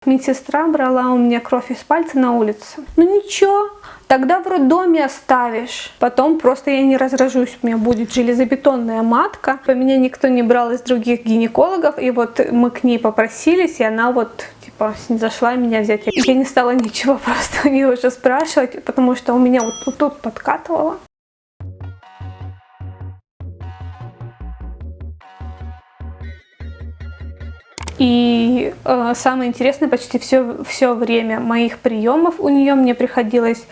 Медсестра брала у меня кровь из пальца на улице. Ну ничего, тогда в роддоме оставишь. Потом просто я не разражусь, у меня будет железобетонная матка. Меня никто не брал из других гинекологов, и вот мы к ней попросились, и она вот типа снизошла меня взять. Я не стала ничего просто у нее уже спрашивать, потому что у меня вот тут подкатывало. И самое интересное, почти все время моих приемов у нее мне приходилось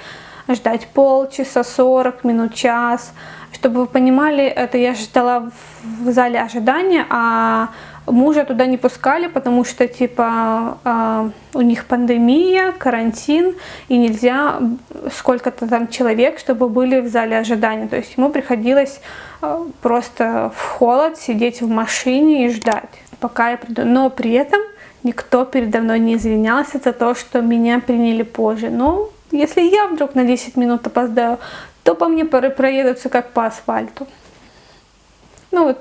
ждать полчаса, 40 минут, час. Чтобы вы понимали, это я ждала в зале ожидания, а мужа туда не пускали, потому что типа у них пандемия, карантин, и нельзя сколько-то там человек, чтобы были в зале ожидания. То есть ему приходилось просто в холод сидеть в машине и ждать, пока я приду. Но при этом никто передо мной не извинялся за то, что меня приняли позже. Но если я вдруг на 10 минут опоздаю, то по мне проедутся как по асфальту. Ну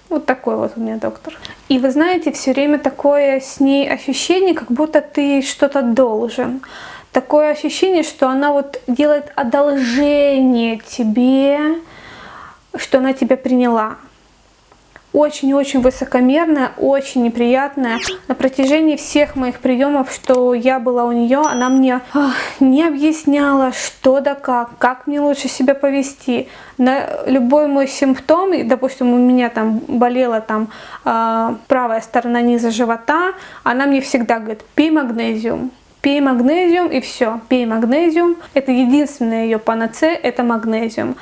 вот такой вот у меня доктор. И вы знаете, все время такое с ней ощущение, как будто ты что-то должен. Такое ощущение, что она вот делает одолжение тебе, что она тебя приняла. Очень-очень высокомерная, очень неприятная. На протяжении всех моих приемов, что я была у нее, она мне не объясняла, что да как мне лучше себя повести. На любой мой симптом, допустим, у меня там болела там правая сторона низа живота, она мне всегда говорит: пей магнезиум. Пей магнезиум и все, пей магнезиум. Это единственное ее панацея, это магнезиум.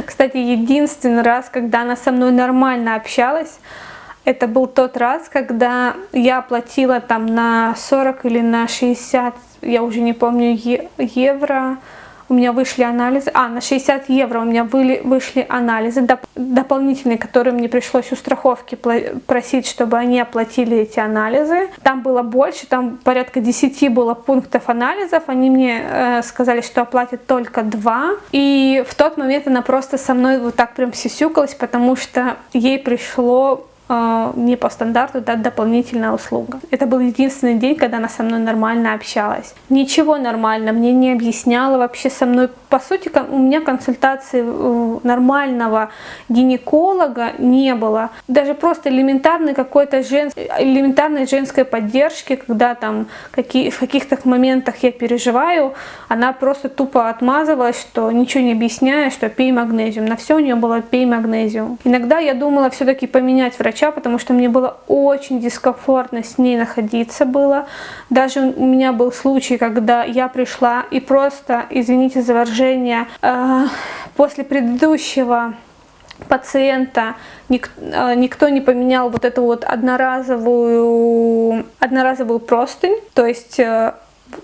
Кстати, единственный раз, когда она со мной нормально общалась, это был тот раз, когда я оплатила там на 40 или на 60, я уже не помню, евро. У меня вышли анализы, на 60 евро у меня вышли анализы дополнительные, которые мне пришлось у страховки просить, чтобы они оплатили эти анализы. Там было больше, там порядка 10 было пунктов анализов, они мне сказали, что оплатят только 2. И в тот момент она просто со мной вот так прям сисюкалась, потому что ей пришло не по стандарту дать дополнительная услуга. Это был единственный день, когда она со мной нормально общалась. Ничего нормально, мне не объясняла вообще со мной. По сути, у меня консультации нормального гинеколога не было. Даже просто элементарной какой-то элементарной женской поддержки, когда там в каких-то моментах я переживаю, она просто тупо отмазывалась, что ничего не объясняя, что пей магнезиум. На все у нее было пей магнезиум. Иногда я думала все-таки поменять врача, потому что мне было очень дискомфортно с ней находиться было. Даже у меня был случай, когда я пришла и просто, извините за выражение, после предыдущего пациента никто не поменял вот эту вот одноразовую простынь, то есть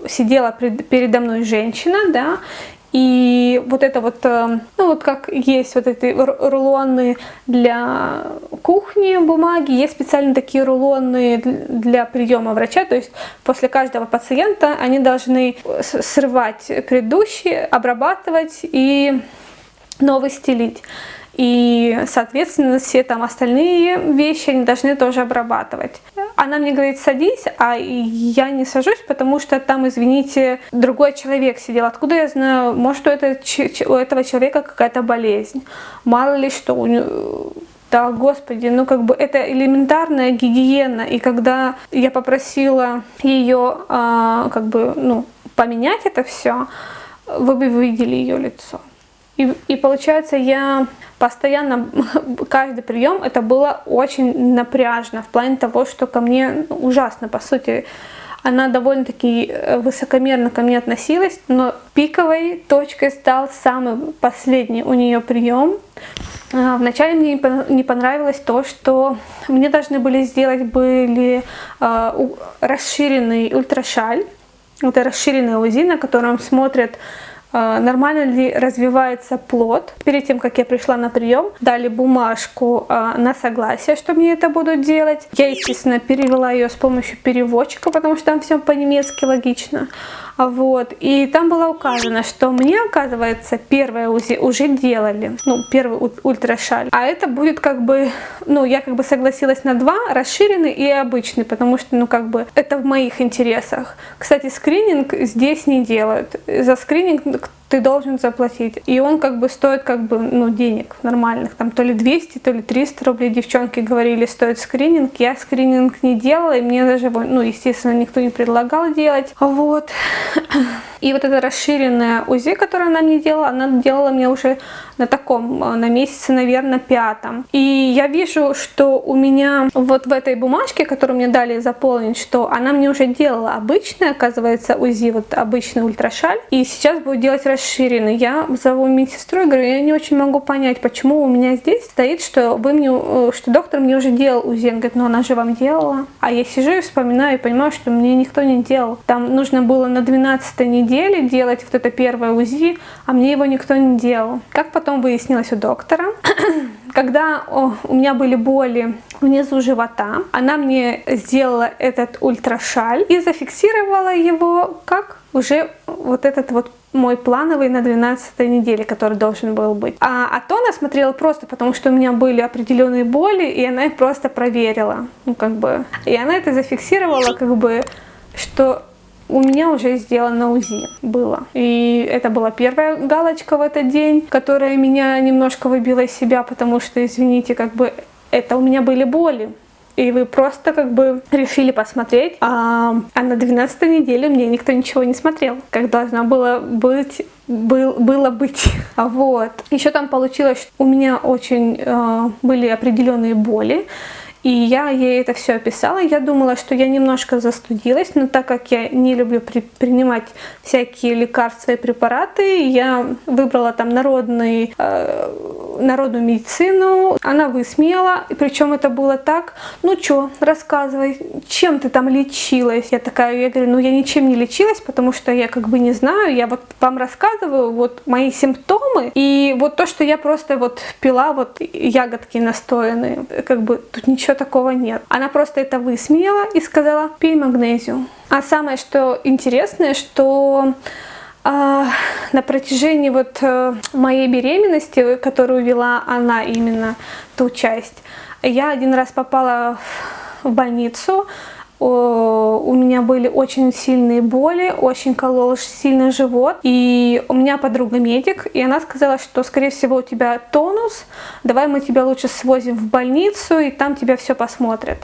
сидела передо мной женщина, да, и вот это вот, ну вот как есть вот эти рулоны для кухни бумаги, есть специально такие рулоны для приема врача, то есть после каждого пациента они должны срывать предыдущий, обрабатывать и новый стелить. И, соответственно, все там остальные вещи они должны тоже обрабатывать. Она мне говорит: садись, а я не сажусь, потому что там, извините, другой человек сидел. Откуда я знаю, может, у этого человека какая-то болезнь, мало ли что. Да, господи, ну как бы это элементарная гигиена. И когда я попросила ее как бы, ну, поменять это все, вы бы видели ее лицо. И получается, я постоянно, каждый прием, это было очень напряжно в плане того, что ко мне ужасно, по сути. Она довольно-таки высокомерно ко мне относилась, но пиковой точкой стал самый последний у нее прием. Вначале мне не понравилось то, что мне должны были сделать расширенный ультрашаль. Это расширенный УЗИ, на котором смотрят, нормально ли развивается плод. Перед тем, как я пришла на прием, дали бумажку на согласие, что мне это будут делать. Я, естественно, перевела ее с помощью переводчика, потому что там все по-немецки логично. Вот. И там было указано, что мне, оказывается, первое УЗИ уже делали, ну, первый ультрашаль. А это будет как бы, ну, я как бы согласилась на 2, расширенный и обычный, потому что, ну, как бы, это в моих интересах. Кстати, скрининг здесь не делают. За скрининг ты должен заплатить. И он как бы стоит как бы, ну, денег нормальных. Там то ли 200, то ли 300 рублей. Девчонки говорили, стоит скрининг. Я скрининг не делала, и мне даже, ну, естественно, никто не предлагал делать. Вот. И вот эта расширенная УЗИ, которую она мне делала, она делала мне уже на таком, на месяце, наверное, 5-м. И я вижу, что у меня вот в этой бумажке, которую мне дали заполнить, что она мне уже делала обычный, оказывается, УЗИ, вот обычный ультрашаль, и сейчас будет делать расширенный. Я зову медсестру и говорю, я не очень могу понять, почему у меня здесь стоит, что что доктор мне уже делал УЗИ. Он говорит, ну она же вам делала. А я сижу и вспоминаю, и понимаю, что мне никто не делал. Там нужно было на 12-й неделе делать вот это первое УЗИ, а мне его никто не делал. Как потом выяснилось у доктора, когда у меня были боли внизу живота, она мне сделала этот ультрашаль и зафиксировала его как уже вот этот вот мой плановый на 12-й неделе, который должен был быть. А то она смотрела просто, потому что у меня были определенные боли, и она их просто проверила. Ну, как бы. И она это зафиксировала, как бы, что у меня уже сделано УЗИ было. И это была первая галочка в этот день, которая меня немножко выбила из себя, потому что, извините, как бы это у меня были боли. И вы просто как бы решили посмотреть, а на 12-й неделе мне никто ничего не смотрел, как должно было быть. Вот. Еще там получилось, что у меня очень были определенные боли. И я ей это все описала. Я думала, что я немножко застудилась, но так как я не люблю принимать всякие лекарства и препараты, я выбрала там народную медицину. Она высмеяла, причем это было так, ну чё, рассказывай, чем ты там лечилась? Я говорю, ну я ничем не лечилась, потому что я как бы не знаю, я вот вам рассказываю вот мои симптомы, и вот то, что я просто вот пила вот ягодки настоянные, как бы тут ничего такого нет. Она просто это высмеяла и сказала, пей магнезию. А самое, что интересное, что на протяжении вот моей беременности, которую вела она именно, ту часть, я один раз попала в больницу, у меня были очень сильные боли, очень колол сильный живот. И у меня подруга медик, и она сказала, что, скорее всего, у тебя тонус, давай мы тебя лучше свозим в больницу, и там тебя все посмотрят.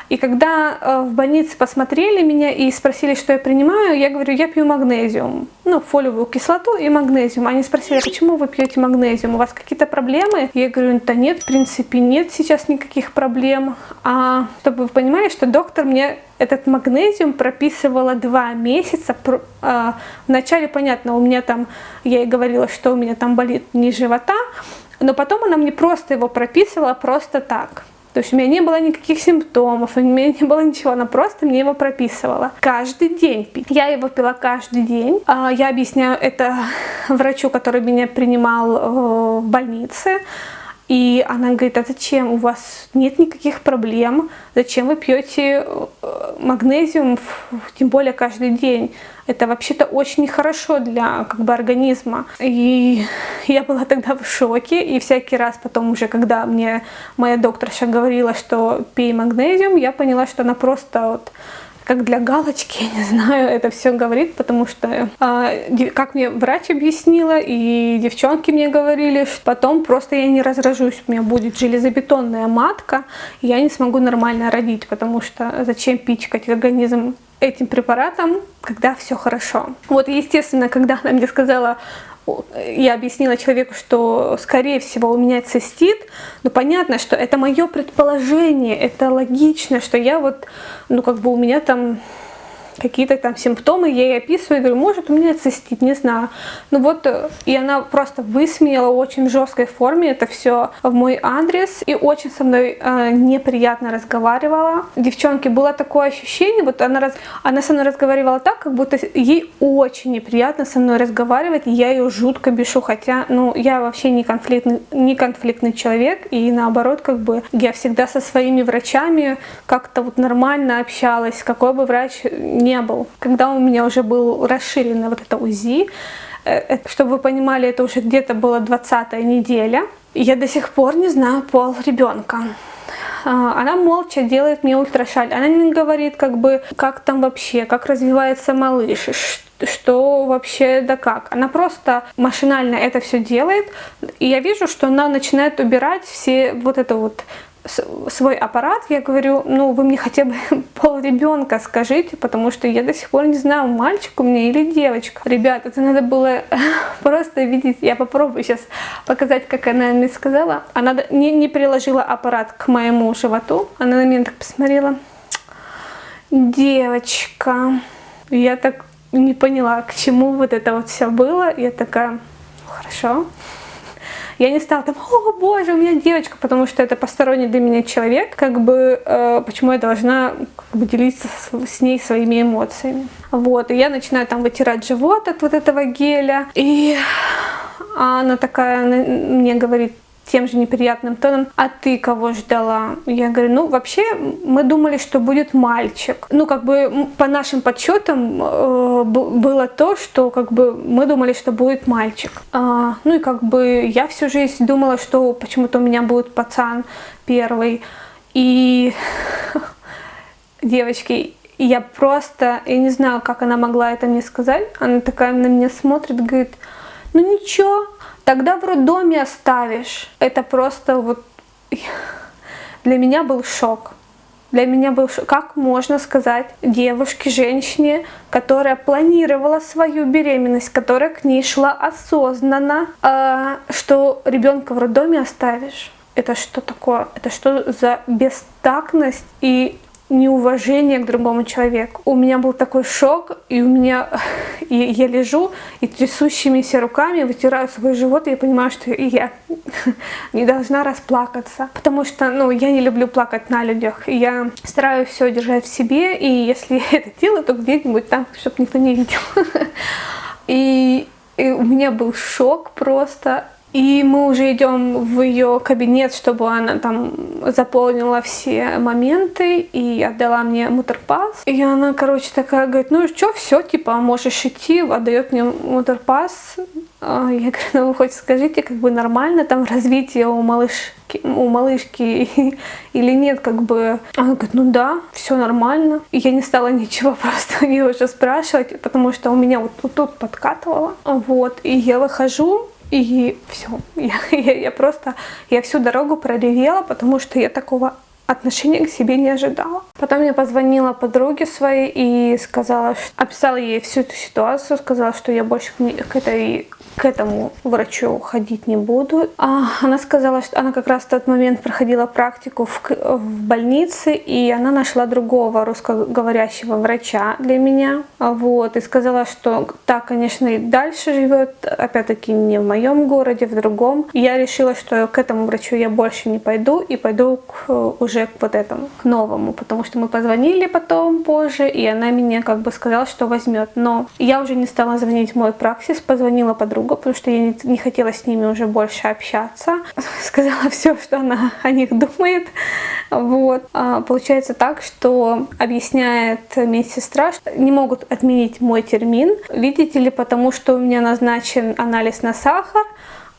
И когда в больнице посмотрели меня и спросили, что я принимаю, я говорю, я пью магнезиум, ну, фолиевую кислоту и магнезиум. Они спросили, а почему вы пьете магнезиум, у вас какие-то проблемы? Я говорю, да нет, в принципе, нет сейчас никаких проблем. А чтобы вы понимали, что доктор мне этот магнезиум прописывала 2 месяца. Вначале, понятно, у меня там, я ей говорила, что у меня там болит низ живота, но потом она мне просто его прописывала просто так. То есть у меня не было никаких симптомов, у меня не было ничего, она просто мне его прописывала. Каждый день пить. Я его пила каждый день. Я объясняю это врачу, который меня принимал в больнице. И она говорит, а зачем? У вас нет никаких проблем. Зачем вы пьете магнезиум, тем более каждый день? Это вообще-то очень нехорошо для как бы организма. И я была тогда в шоке. И всякий раз потом уже, когда мне моя докторша говорила, что пей магнезиум, я поняла, что она просто вот как для галочки, я не знаю, это все говорит, потому что, как мне врач объяснила, и девчонки мне говорили, что потом просто я не разрожусь, у меня будет железобетонная матка, и я не смогу нормально родить, потому что зачем пичкать организм этим препаратом, когда все хорошо. Вот, естественно, когда она мне сказала, я объяснила человеку, что, скорее всего, у меня цистит, но понятно, что это мое предположение, это логично, что я вот, ну, как бы у меня там какие-то там симптомы, я ей описываю, говорю, может, у меня цистит, не знаю. Ну вот, и она просто высмеяла в очень жесткой форме это все в мой адрес, и очень со мной неприятно разговаривала. Девчонки, было такое ощущение, вот она со мной разговаривала так, как будто ей очень неприятно со мной разговаривать, и я ее жутко бешу, хотя, ну, я вообще не конфликтный человек, и наоборот, как бы, я всегда со своими врачами как-то вот нормально общалась, какой бы врач ни не был. Когда у меня уже был расширенный вот это УЗИ, чтобы вы понимали, это уже где-то была 20-я неделя. Я до сих пор не знаю пол ребенка. Она молча делает мне ультрашаль. Она не говорит, как там вообще, как развивается малыш, что вообще, да как. Она просто машинально это все делает. И я вижу, что она начинает убирать все вот это вот свой аппарат. Я говорю, ну вы мне хотя бы пол ребенка скажите, потому что я до сих пор не знаю, мальчик у меня или девочка. Ребят, это надо было просто видеть. Я попробую сейчас показать, как она мне сказала. Она не приложила аппарат к моему животу. Она на меня так посмотрела. Девочка. Я так не поняла, к чему вот это вот все было. Я такая, хорошо. Я не стала там, о боже, у меня девочка, потому что это посторонний для меня человек, почему я должна делиться с ней своими эмоциями. Вот, и я начинаю там вытирать живот от вот этого геля, и она такая мне говорит тем же неприятным тоном, а ты кого ждала? Я говорю, ну вообще мы думали, что будет мальчик. Ну по нашим подсчетам было то, что мы думали, что будет мальчик. Ну и я всю жизнь думала, что почему-то у меня будет пацан первый. И девочки, я не знаю, как она могла это мне сказать. Она такая на меня смотрит, говорит, ну ничего, тогда в роддоме оставишь. Это просто вот для меня был шок. Для меня был шок. Как можно сказать девушке, женщине, которая планировала свою беременность, которая к ней шла осознанно, что ребенка в роддоме оставишь? Это что такое? Это что за бестактность и неуважение к другому человеку? У меня был такой шок, и я лежу и трясущимися руками вытираю свой живот, и я понимаю, что я не должна расплакаться, потому что, я не люблю плакать на людях, я стараюсь все держать в себе, и если я это делаю, то где-нибудь там, чтобы никто не видел. И у меня был шок просто. И мы уже идем в ее кабинет, чтобы она там заполнила все моменты и отдала мне мутерпас. И она, такая говорит, ну что, все, можешь идти, отдает мне мутерпас. Я говорю, ну вы хоть скажите, нормально там развитие у малышки или нет, Она говорит, ну да, все нормально. И я не стала ничего просто у нее уже спрашивать, потому что у меня вот тут подкатывало. Вот, и я выхожу. И все, я всю дорогу проревела, потому что я такого отношения к себе не ожидала. Потом я позвонила подруге своей и описала ей всю эту ситуацию, сказала, что я больше к этому врачу ходить не буду. Она сказала, что она как раз в тот момент проходила практику в больнице, и она нашла другого русскоговорящего врача для меня. Вот, и сказала, что так, конечно, и дальше живет, опять-таки не в моем городе, в другом. И я решила, что к этому врачу я больше не пойду, и пойду уже к вот этому, к новому, потому что мы позвонили потом позже, и она меня сказала, что возьмет. Но я уже не стала звонить в мой праксис, позвонила подруга, потому что я не хотела с ними уже больше общаться. Сказала все, что она о них думает. Вот. Получается так, что объясняет медсестра, что не могут отменить мой термин. Видите ли, потому что у меня назначен анализ на сахар,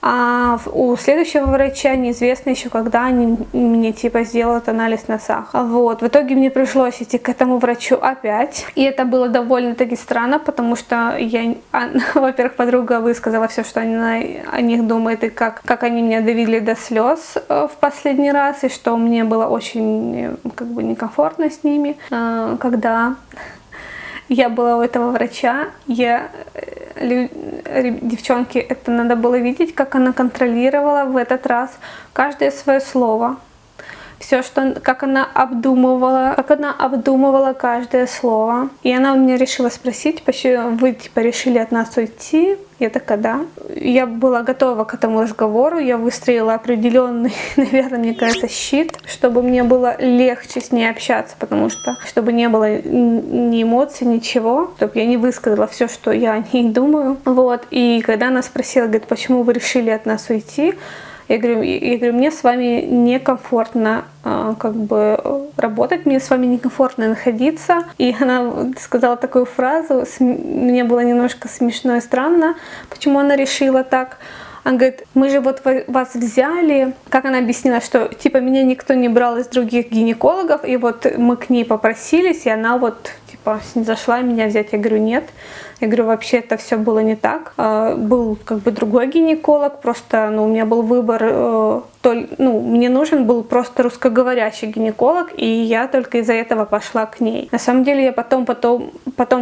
а у следующего врача неизвестно еще, когда они мне сделают анализ на сахар. Вот. В итоге мне пришлось идти к этому врачу опять. И это было довольно-таки странно, потому что во-первых, подруга высказала все, что она о них думает, и как они меня довели до слез в последний раз, и что мне было очень некомфортно с ними, когда я была у этого врача. Девчонки, это надо было видеть, как она контролировала в этот раз каждое свое слово. Все, как она обдумывала каждое слово. И она у меня решила спросить, почему вы решили от нас уйти. Я такая, да. Я была готова к этому разговору. Я выстроила определенный, наверное, мне кажется, щит, чтобы мне было легче с ней общаться, потому что чтобы не было ни эмоций, ничего, чтобы я не высказала все, что я о ней думаю. Вот. И когда она спросила, говорит, почему вы решили от нас уйти, Я говорю, мне с вами некомфортно как бы работать, мне с вами некомфортно находиться. И она сказала такую фразу, мне было немножко смешно и странно, почему она решила так. Она говорит, мы же вот вас взяли, как она объяснила, что типа меня никто не брал из других гинекологов, и вот мы к ней попросились, и она вот типа снизошла меня взять. Я говорю, нет. Я говорю, вообще это все было не так. Был как бы другой гинеколог, просто у меня был выбор, мне нужен был просто русскоговорящий гинеколог, и я только из-за этого пошла к ней. На самом деле я потом,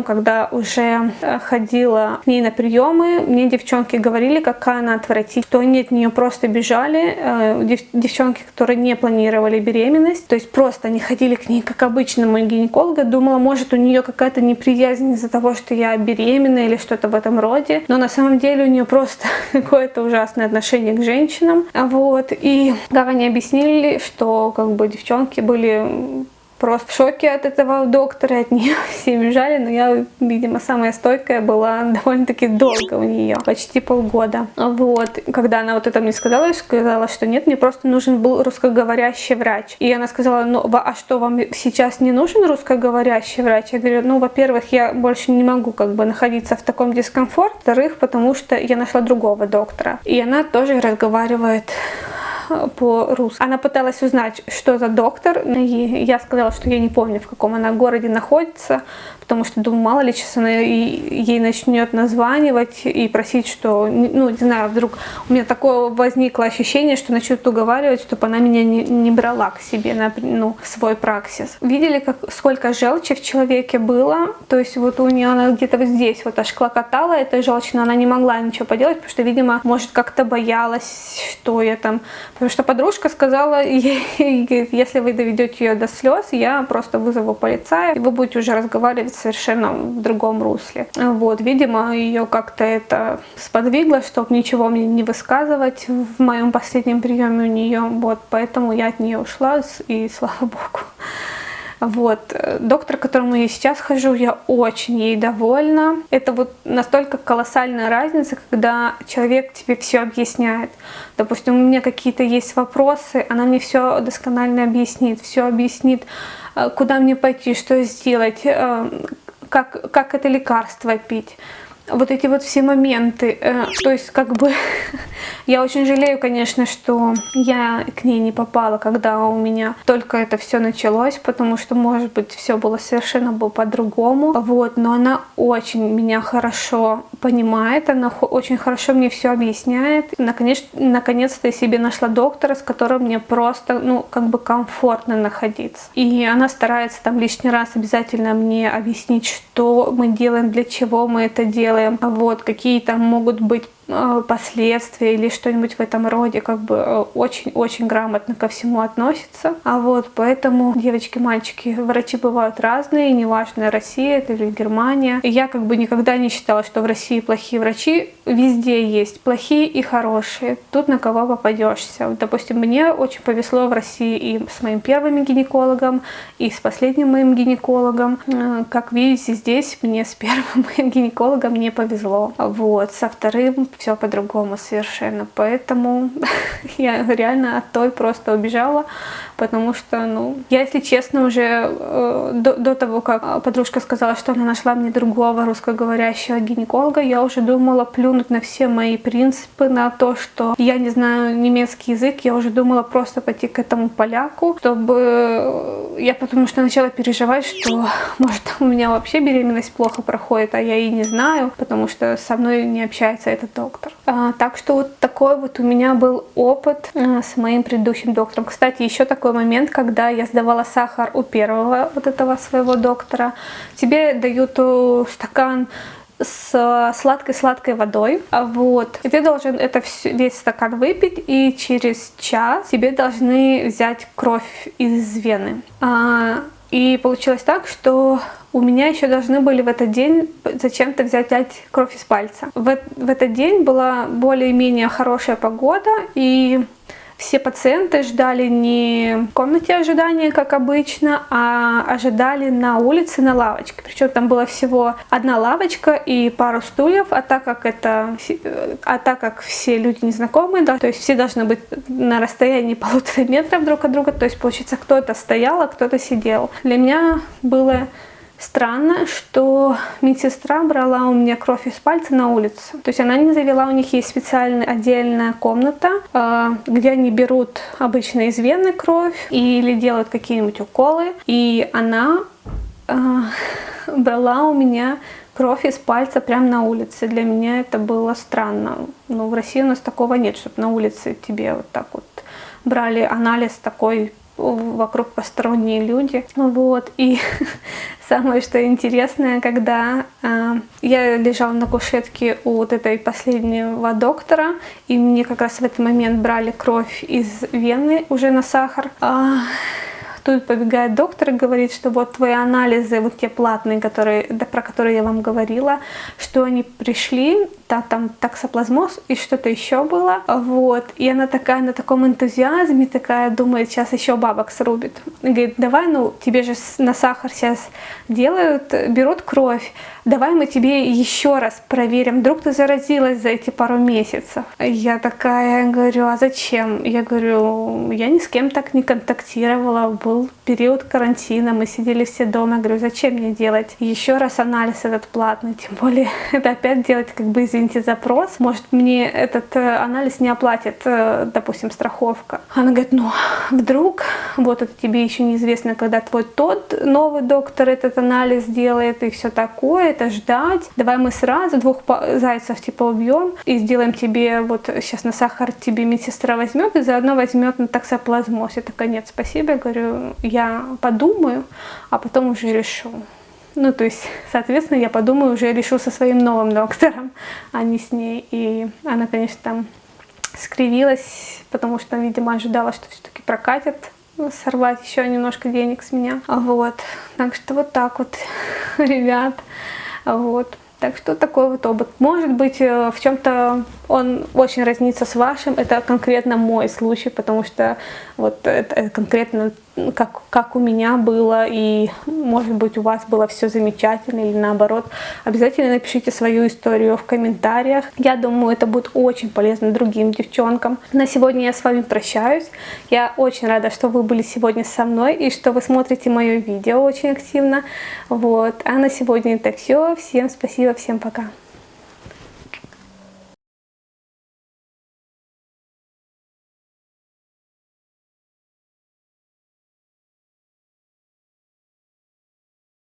когда уже ходила к ней на приемы, мне девчонки говорили, какая она отвратительная, что они от нее просто бежали, девчонки, которые не планировали беременность, то есть просто они ходили к ней как обычному гинекологу, думала, может у нее какая-то неприязнь из-за того, что я беременна или что-то в этом роде, но на самом деле у нее просто какое-то ужасное отношение к женщинам, вот. И как они объяснили, что как бы девчонки были просто в шоке от этого доктора, от нее все бежали, но я, видимо, самая стойкая была довольно-таки долго у нее, почти полгода. Вот, когда она вот это мне сказала, что нет, мне просто нужен был русскоговорящий врач. И она сказала, а что, вам сейчас не нужен русскоговорящий врач? Я говорю, во-первых, я больше не могу как бы находиться в таком дискомфорте, во-вторых, потому что я нашла другого доктора. И она тоже разговаривает по-русски. Она пыталась узнать, что за доктор, и я сказала, что я не помню, в каком она городе находится, потому что думаю, мало ли сейчас она ей начнет названивать и просить, что, не знаю, вдруг у меня такое возникло ощущение, что начнут уговаривать, чтобы она меня не брала к себе в свой праксис. Видели, сколько желчи в человеке было? То есть вот у нее она где-то вот здесь вот аж клокотала эта желчь, но она не могла ничего поделать, потому что, видимо, может, как-то боялась, что я там. Потому что подружка сказала ей, если вы доведете ее до слез, я просто вызову полицая, и вы будете уже разговаривать совершенно в другом русле. Вот, видимо, ее как-то это сподвигло, чтобы ничего мне не высказывать в моем последнем приеме у нее. Вот, поэтому я от нее ушла, и слава богу. Вот. Доктор, к которому я сейчас хожу, я очень ей довольна. Это вот настолько колоссальная разница, когда человек тебе все объясняет. Допустим, у меня какие-то есть вопросы, она мне все досконально объяснит, все объяснит, куда мне пойти, что сделать, как это лекарство пить. Вот эти вот все моменты, то есть как бы я очень жалею, конечно, что я к ней не попала, когда у меня только это все началось, потому что, может быть, все было совершенно по-другому, вот, но она очень меня хорошо понимает, она очень хорошо мне все объясняет. Наконец-то я себе нашла доктора, с которым мне просто, комфортно находиться. И она старается там лишний раз обязательно мне объяснить, что мы делаем, для чего мы это делаем, вот, какие там могут быть последствия или что-нибудь в этом роде, как бы очень-очень грамотно ко всему относится. Вот, поэтому, девочки, мальчики, врачи бывают разные, неважно, Россия это или Германия. И я как бы никогда не считала, что в России плохие врачи. Везде есть плохие и хорошие. Тут на кого попадешься. Допустим, мне очень повезло в России и с моим первым гинекологом, и с последним моим гинекологом. Как видите, здесь мне с первым моим гинекологом не повезло. Вот, со вторым все по-другому совершенно. Поэтому я реально от той просто убежала, потому что, я, если честно, уже до того, как подружка сказала, что она нашла мне другого русскоговорящего гинеколога, я уже думала плюнуть на все мои принципы, на то, что я не знаю немецкий язык, я уже думала просто пойти к этому поляку, чтобы я потому что начала переживать, что, может, у меня вообще беременность плохо проходит, а я и не знаю, потому что со мной не общается этот доктор. Так что вот такой вот у меня был опыт с моим предыдущим доктором. Кстати, еще такой момент, когда я сдавала сахар у первого вот этого своего доктора, тебе дают стакан с сладкой водой, вот, и ты должен весь стакан выпить, и через час тебе должны взять кровь из вены. И получилось так, что у меня еще должны были в этот день зачем-то взять кровь из пальца. В этот день была более-менее хорошая погода, и все пациенты ждали не в комнате ожидания, как обычно, а ожидали на улице на лавочке. Причем там была всего одна лавочка и пару стульев, а так как все люди незнакомые, да, то есть все должны быть на расстоянии 1,5 метра друг от друга, то есть получается кто-то стоял, а кто-то сидел. Для меня было странно, что медсестра брала у меня кровь из пальца на улице. То есть она не завела, у них есть специальная отдельная комната, где они берут обычно из вены кровь или делают какие-нибудь уколы. И она брала у меня кровь из пальца прямо на улице. Для меня это было странно. Но в России у нас такого нет, чтобы на улице тебе вот так вот брали анализ такой, вокруг посторонние люди. Вот. И самое, что интересное, когда я лежала на кушетке у вот этой последнего доктора, и мне как раз в этот момент брали кровь из вены уже на сахар. Тут побегает доктор и говорит, что вот твои анализы, вот те платные, про которые я вам говорила, что они пришли, там токсоплазмоз и что-то еще было. Вот. И она такая на таком энтузиазме, такая думает, сейчас еще бабок срубит. И говорит, давай, тебе же на сахар сейчас делают, берут кровь, давай мы тебе еще раз проверим, вдруг ты заразилась за эти пару месяцев. Я такая говорю, а зачем? Я говорю, я ни с кем так не контактировала, был период карантина, мы сидели все дома. Я говорю, зачем мне делать еще раз анализ этот платный? Тем более это опять делать, как бы, извините, запрос. Может, мне этот анализ не оплатит, допустим, страховка. Она говорит, вдруг, вот это тебе еще неизвестно, когда твой тот новый доктор этот анализ делает и все такое, это ждать. Давай мы сразу 2 зайцев типа убьем и сделаем тебе, вот сейчас на сахар тебе медсестра возьмет и заодно возьмет на токсоплазмоз. Я такая, нет, спасибо. Я говорю, я подумаю, а потом уже решу. То есть, соответственно, я подумаю, уже решу со своим новым доктором, а не с ней. И она, конечно, там скривилась, потому что, видимо, ожидала, что все-таки прокатит, сорвать еще немножко денег с меня. Вот. Так что вот так вот, ребят. Вот. Так что такой вот опыт. Может быть, в чем-то он очень разнится с вашим. Это конкретно мой случай, потому что вот это конкретно как у меня было, и может быть у вас было все замечательно или наоборот. Обязательно напишите свою историю в комментариях. Я думаю, это будет очень полезно другим девчонкам. На сегодня я с вами прощаюсь. Я очень рада, что вы были сегодня со мной и что вы смотрите мое видео очень активно. Вот. А на сегодня это все. Всем спасибо, всем пока.